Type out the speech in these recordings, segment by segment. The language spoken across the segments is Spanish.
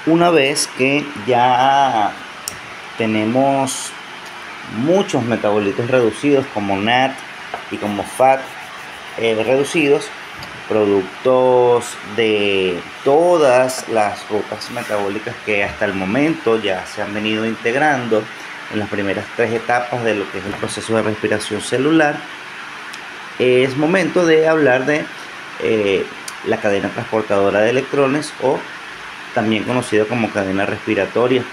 Una vez que ya tenemos muchos metabolitos reducidos como NAD y como FAT reducidos, productos de todas las rutas metabólicas que hasta el momento ya se han venido integrando en las primeras 3 etapas de lo que es el proceso de respiración celular, es momento de hablar de la cadena transportadora de electrones, o también conocida como cadena respiratoria.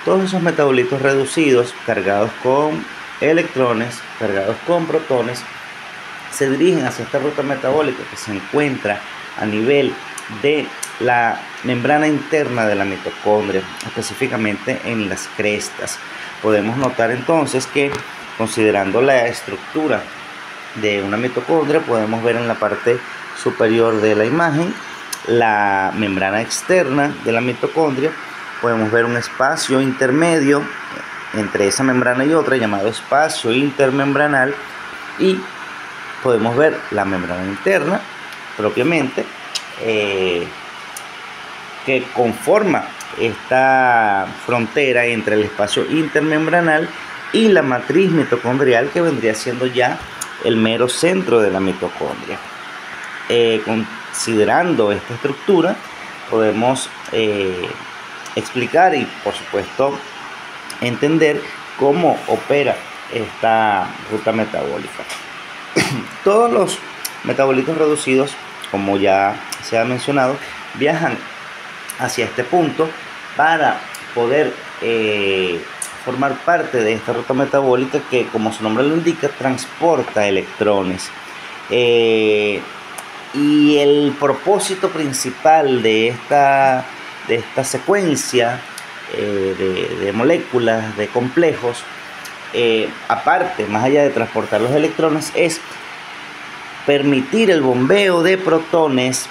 Todos esos metabolitos reducidos cargados con electrones, cargados con protones, se dirigen hacia esta ruta metabólica que se encuentra a nivel de la membrana interna de la mitocondria, específicamente en las crestas. Podemos notar entonces que, considerando la estructura de una mitocondria, podemos ver en la parte superior de la imagen la membrana externa de la mitocondria. Podemos ver un espacio intermedio entre esa membrana y otra llamado espacio intermembranal, y podemos ver la membrana interna propiamente, que conforma esta frontera entre el espacio intermembranal y la matriz mitocondrial, que vendría siendo ya el mero centro de la mitocondria. Considerando esta estructura, podemos explicar y, por supuesto, entender cómo opera esta ruta metabólica. Todos los metabolitos reducidos, como ya se ha mencionado, viajan hacia este punto para poder formar parte de esta ruta metabólica que, como su nombre lo indica, transporta electrones. Y el propósito principal de esta secuencia de moléculas, de complejos, aparte, más allá de transportar los electrones, es permitir el bombeo de protones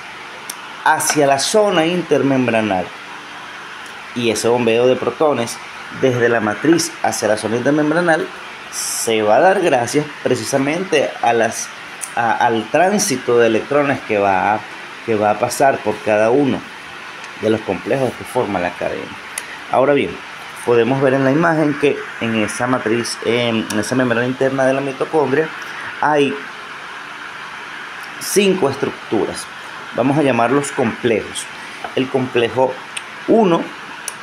hacia la zona intermembranal. Y ese bombeo de protones desde la matriz hacia la zona intermembranal se va a dar gracias precisamente al tránsito de electrones que va a pasar por cada uno de los complejos que forma la cadena. Ahora bien, podemos ver en la imagen que en esa matriz, en esa membrana interna de la mitocondria, hay 5 estructuras. Vamos a llamarlos complejos. El complejo 1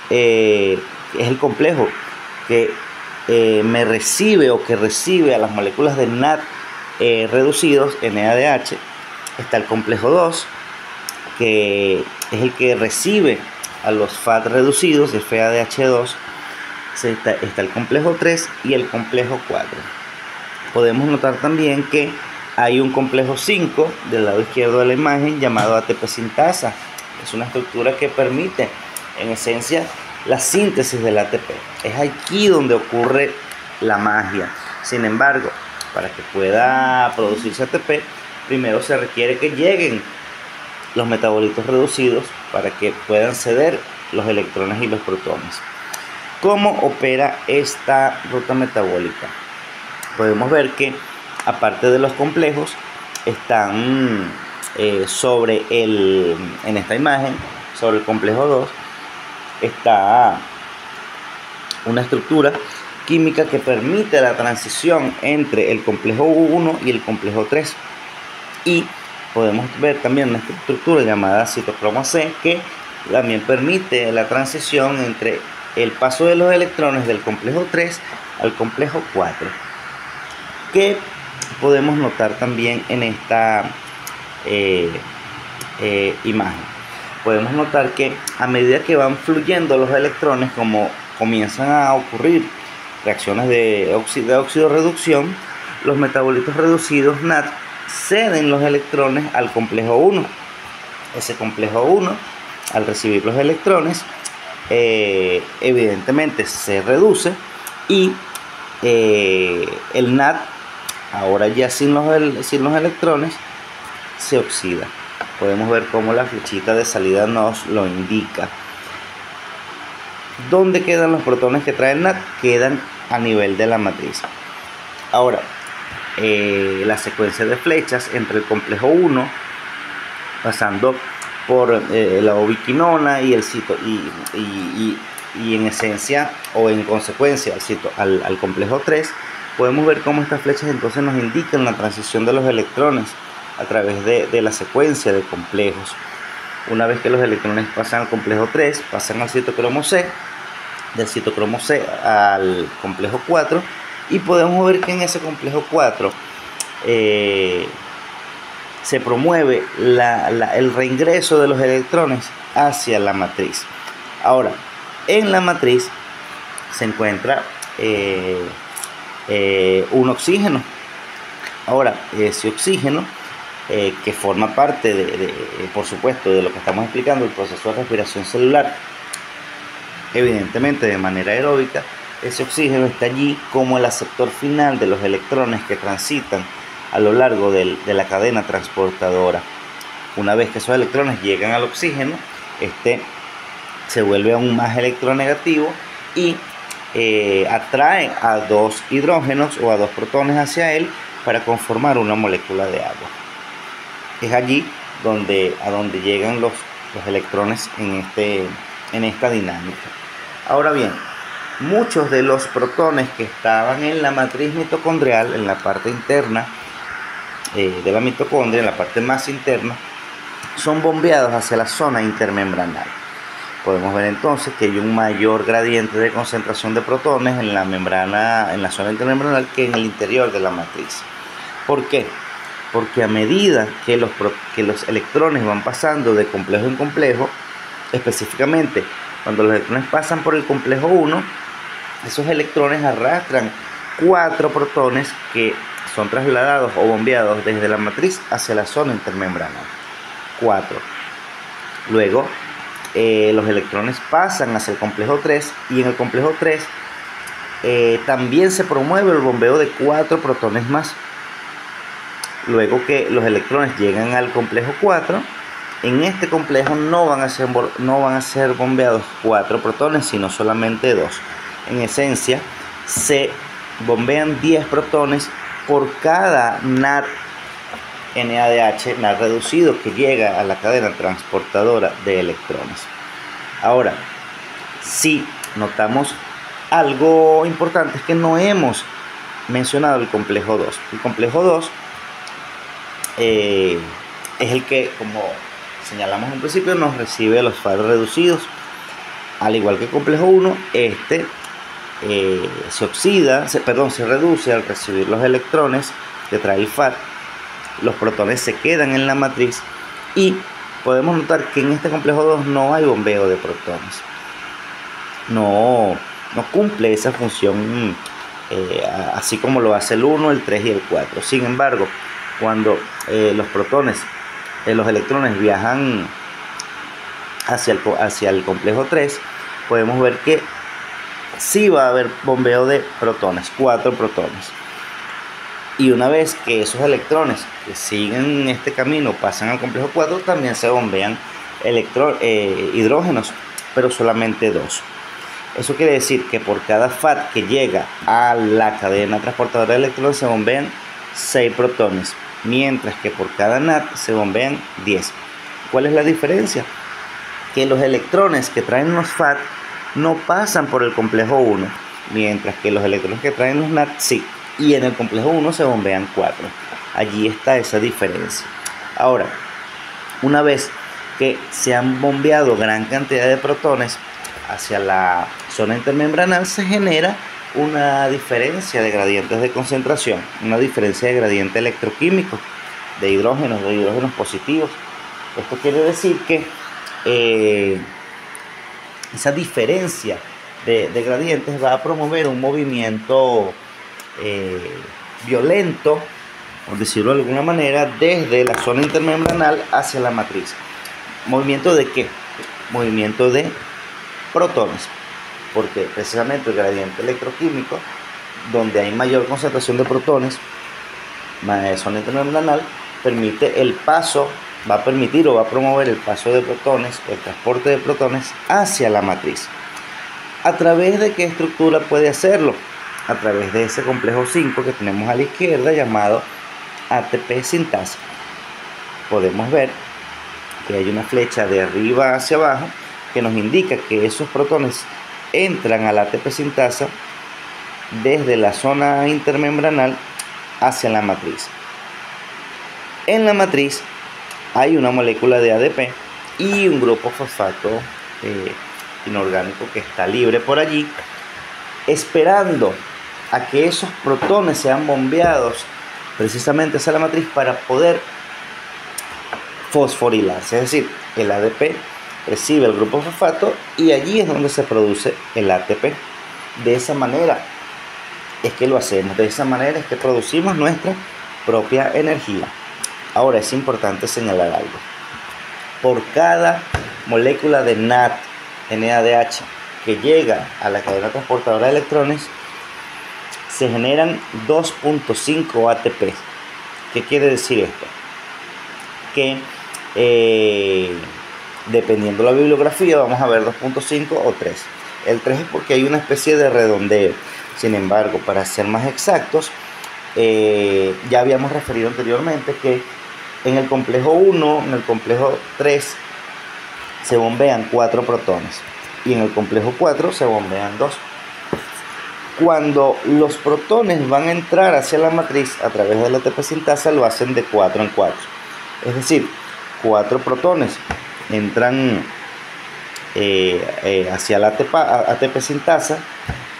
es el complejo que me recibe, o que recibe a las moléculas de NAD reducidos, NADH. Está el complejo 2, que es el que recibe a los FAT reducidos, el FADH2. Está el complejo 3 y el complejo 4. Podemos notar también que hay un complejo 5 del lado izquierdo de la imagen llamado ATP sintasa. Es una estructura que permite, en esencia, la síntesis del ATP. Es aquí donde ocurre la magia. Sin embargo, para que pueda producirse ATP, primero se requiere que lleguen los metabolitos reducidos para que puedan ceder los electrones y los protones. ¿Cómo opera esta ruta metabólica? Podemos ver que, aparte de los complejos, están en esta imagen, sobre el complejo 2, está una estructura química que permite la transición entre el complejo 1 y el complejo 3. Y podemos ver también una estructura llamada citocromo C, que también permite la transición entre el paso de los electrones del complejo 3 al complejo 4. ¿Qué podemos notar también en esta imagen? Podemos notar que a medida que van fluyendo los electrones, como comienzan a ocurrir reacciones de óxido-reducción, los metabolitos reducidos NAD ceden los electrones al complejo 1. Ese complejo 1, al recibir los electrones, evidentemente se reduce, y el NAD, ahora ya sin los electrones, se oxida. Podemos ver cómo la flechita de salida nos lo indica. ¿Dónde quedan los protones que trae el NAD? Quedan a nivel de la matriz. Ahora, la secuencia de flechas entre el complejo 1, pasando por la ubiquinona y el y en esencia o en consecuencia al complejo 3, podemos ver cómo estas flechas entonces nos indican la transición de los electrones a través de la secuencia de complejos. Una vez que los electrones pasan al complejo 3, pasan al citocromo C, del citocromo C al complejo 4, y podemos ver que en ese complejo 4 se promueve el reingreso de los electrones hacia la matriz. Ahora, en la matriz se encuentra un oxígeno. Ahora, ese oxígeno, que forma parte por supuesto, de lo que estamos explicando, el proceso de respiración celular, evidentemente de manera aeróbica, ese oxígeno está allí como el aceptor final de los electrones que transitan a lo largo de la cadena transportadora. Una vez que esos electrones llegan al oxígeno, este se vuelve aún más electronegativo y atrae a dos hidrógenos o a dos protones hacia él para conformar una molécula de agua. Es allí a donde llegan los electrones en esta dinámica. Ahora bien, muchos de los protones que estaban en la matriz mitocondrial, en la parte interna de la mitocondria, en la parte más interna, son bombeados hacia la zona intermembranal. Podemos ver entonces que hay un mayor gradiente de concentración de protones en la zona intermembranal que en el interior de la matriz. ¿Por qué? Porque a medida que los electrones van pasando de complejo en complejo, específicamente cuando los electrones pasan por el complejo 1, esos electrones arrastran 4 protones que son trasladados o bombeados desde la matriz hacia la zona intermembranal. 4. Luego, los electrones pasan hacia el complejo 3 y en el complejo 3 también se promueve el bombeo de 4 protones más. Luego que los electrones llegan al complejo 4, en este complejo no van a ser bombeados 4 protones, sino solamente 2. En esencia, se bombean 10 protones por cada NAD reducido que llega a la cadena transportadora de electrones. Ahora, si notamos algo importante, es que no hemos mencionado el complejo 2. El complejo 2 es el que, como señalamos en principio, nos recibe los FAD reducidos. Al igual que el complejo 1, se reduce al recibir los electrones que trae el FAD. Los protones se quedan en la matriz y podemos notar que en este complejo 2 no hay bombeo de protones. No cumple esa función así como lo hace el 1, el 3 y el 4. Sin embargo, cuando los electrones viajan hacia el complejo 3, podemos ver que sí va a haber bombeo de protones, 4 protones. Y una vez que esos electrones que siguen este camino pasan al complejo 4, también se bombean hidrógenos, pero solamente 2. Eso quiere decir que por cada FAT que llega a la cadena transportadora de electrones se bombean 6 protones, mientras que por cada NAD se bombean 10. ¿Cuál es la diferencia? Que los electrones que traen los FAT no pasan por el complejo 1, mientras que los electrones que traen los NAD sí, y en el complejo 1 se bombean 4. Allí está esa diferencia. Ahora, una vez que se han bombeado gran cantidad de protones hacia la zona intermembranal, se genera una diferencia de gradientes de concentración, una diferencia de gradiente electroquímico de hidrógenos positivos. Esto quiere decir que esa diferencia de gradientes va a promover un movimiento violento, por decirlo de alguna manera, desde la zona intermembranal hacia la matriz. ¿Movimiento de qué? Movimiento de protones, porque precisamente el gradiente electroquímico, donde hay mayor concentración de protones, zona intermembranal, va a permitir o va a promover el paso de protones, el transporte de protones hacia la matriz. ¿A través de qué estructura puede hacerlo? A través de ese complejo 5 que tenemos a la izquierda, llamado ATP sintasa. Podemos ver que hay una flecha de arriba hacia abajo que nos indica que esos protones entran a la ATP sintasa desde la zona intermembranal hacia la matriz. En la matriz hay una molécula de ADP y un grupo fosfato inorgánico que está libre por allí, esperando a que esos protones sean bombeados precisamente hacia la matriz para poder fosforilarse. Es decir, el ADP recibe el grupo fosfato y allí es donde se produce el ATP. De esa manera es que lo hacemos, de esa manera es que producimos nuestra propia energía. Ahora es importante señalar algo. Por cada molécula de NADH que llega a la cadena transportadora de electrones, se generan 2.5 ATP. ¿Qué quiere decir esto? Que dependiendo de la bibliografía vamos a ver 2.5 o 3. El 3 es porque hay una especie de redondeo. Sin embargo, para ser más exactos, ya habíamos referido anteriormente que en el complejo 1, en el complejo 3 se bombean 4 protones y en el complejo 4 se bombean 2. Cuando los protones van a entrar hacia la matriz a través de la ATP sintasa, lo hacen de 4 en 4. Es decir, 4 protones entran hacia la ATP sintasa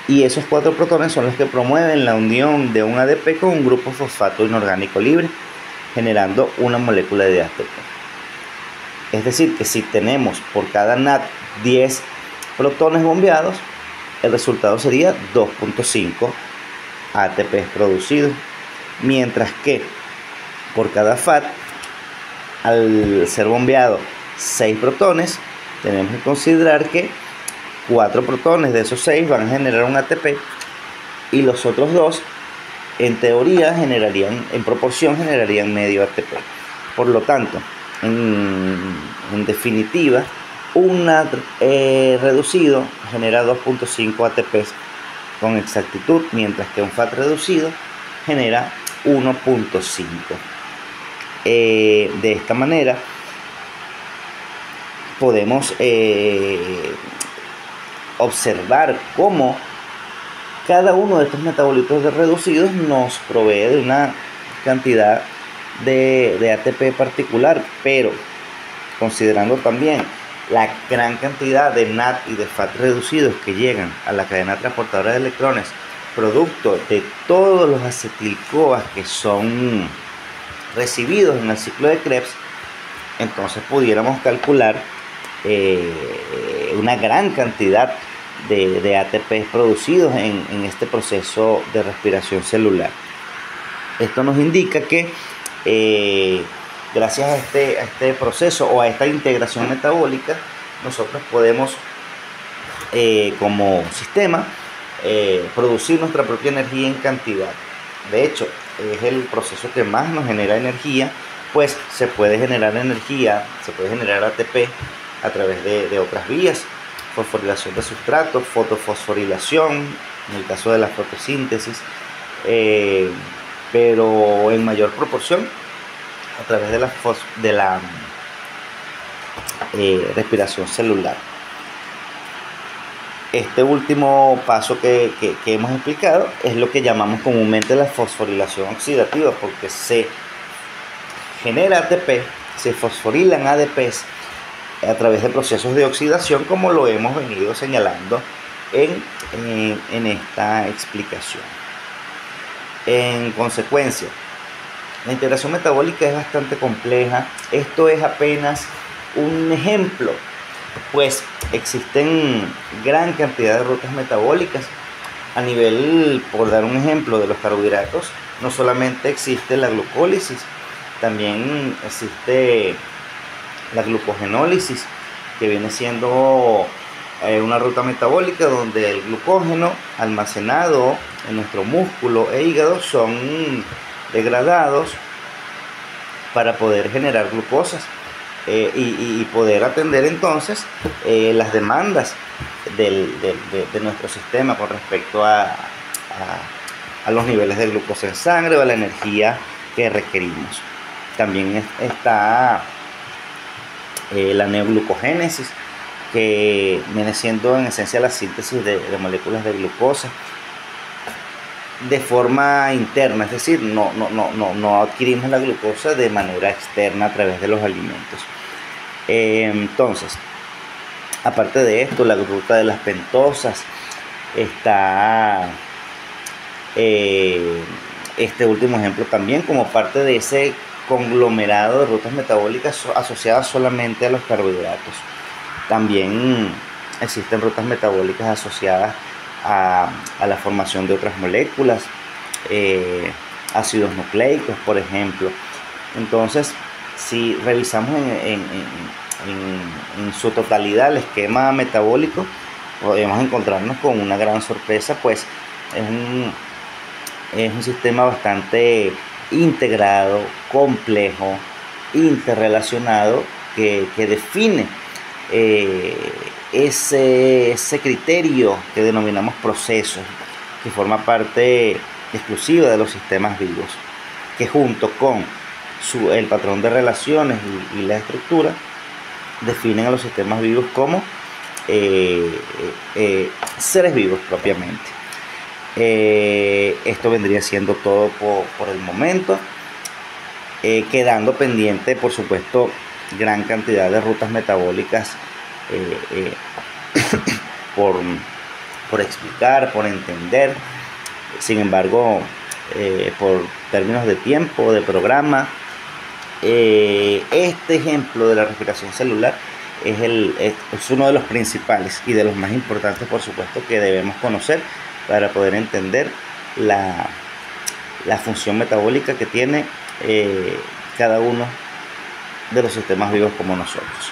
y esos 4 protones son los que promueven la unión de un ADP con un grupo fosfato inorgánico libre, generando una molécula de ATP. Es decir, que si tenemos por cada NAD 10 protones bombeados, el resultado sería 2.5 ATP producidos, mientras que por cada FAT, al ser bombeado 6 protones, tenemos que considerar que 4 protones de esos 6 van a generar un ATP y los otros 2 en teoría en proporción generarían medio ATP. Por lo tanto, en definitiva, un NAD reducido genera 2.5 ATP con exactitud, mientras que un FAT reducido genera 1.5. De esta manera podemos observar cómo cada uno de estos metabolitos reducidos nos provee de una cantidad de ATP particular, pero considerando también la gran cantidad de NAD y de FAT reducidos que llegan a la cadena transportadora de electrones, producto de todos los acetil-CoAs que son recibidos en el ciclo de Krebs, entonces pudiéramos calcular una gran cantidad de ATP producidos en este proceso de respiración celular. Esto nos indica que gracias a este proceso o a esta integración metabólica, nosotros podemos como sistema producir nuestra propia energía en cantidad. De hecho, es el proceso que más nos genera energía, pues se puede generar energía, se puede generar ATP a través de otras vías: fosforilación de sustratos, fotofosforilación, en el caso de la fotosíntesis, pero en mayor proporción a través de la respiración celular. Este último paso que hemos explicado es lo que llamamos comúnmente la fosforilación oxidativa, porque se genera ATP, se fosforilan ADPs a través de procesos de oxidación, como lo hemos venido señalando en esta explicación. En consecuencia, la integración metabólica es bastante compleja. Esto es apenas un ejemplo, pues existen gran cantidad de rutas metabólicas a nivel, por dar un ejemplo, de los carbohidratos. No solamente existe la glucólisis, también existe la glucogenólisis, que viene siendo una ruta metabólica donde el glucógeno almacenado en nuestro músculo e hígado son degradados para poder generar glucosas y poder atender entonces las demandas de nuestro sistema con respecto a los niveles de glucosa en sangre o a la energía que requerimos. También está la neoglucogénesis, que viene siendo en esencia la síntesis de moléculas de glucosa de forma interna, es decir, no adquirimos la glucosa de manera externa a través de los alimentos. Entonces, aparte de esto, la ruta de las pentosas está este último ejemplo también como parte de ese conglomerado de rutas metabólicas asociadas solamente a los carbohidratos. También existen rutas metabólicas asociadas a la formación de otras moléculas, ácidos nucleicos, por ejemplo. Entonces, si revisamos en su totalidad el esquema metabólico, podemos encontrarnos con una gran sorpresa, pues es un sistema bastante integrado, complejo, interrelacionado, que define ese criterio que denominamos procesos, que forma parte exclusiva de los sistemas vivos, que junto con el patrón de relaciones y la estructura definen a los sistemas vivos como seres vivos propiamente. Esto vendría siendo todo por el momento, quedando pendiente, por supuesto, gran cantidad de rutas metabólicas por explicar, por entender. Sin embargo, por términos de tiempo, de programa, este ejemplo de la respiración celular es uno de los principales y de los más importantes, por supuesto, que debemos conocer para poder entender la función metabólica que tiene cada uno de los sistemas vivos como nosotros.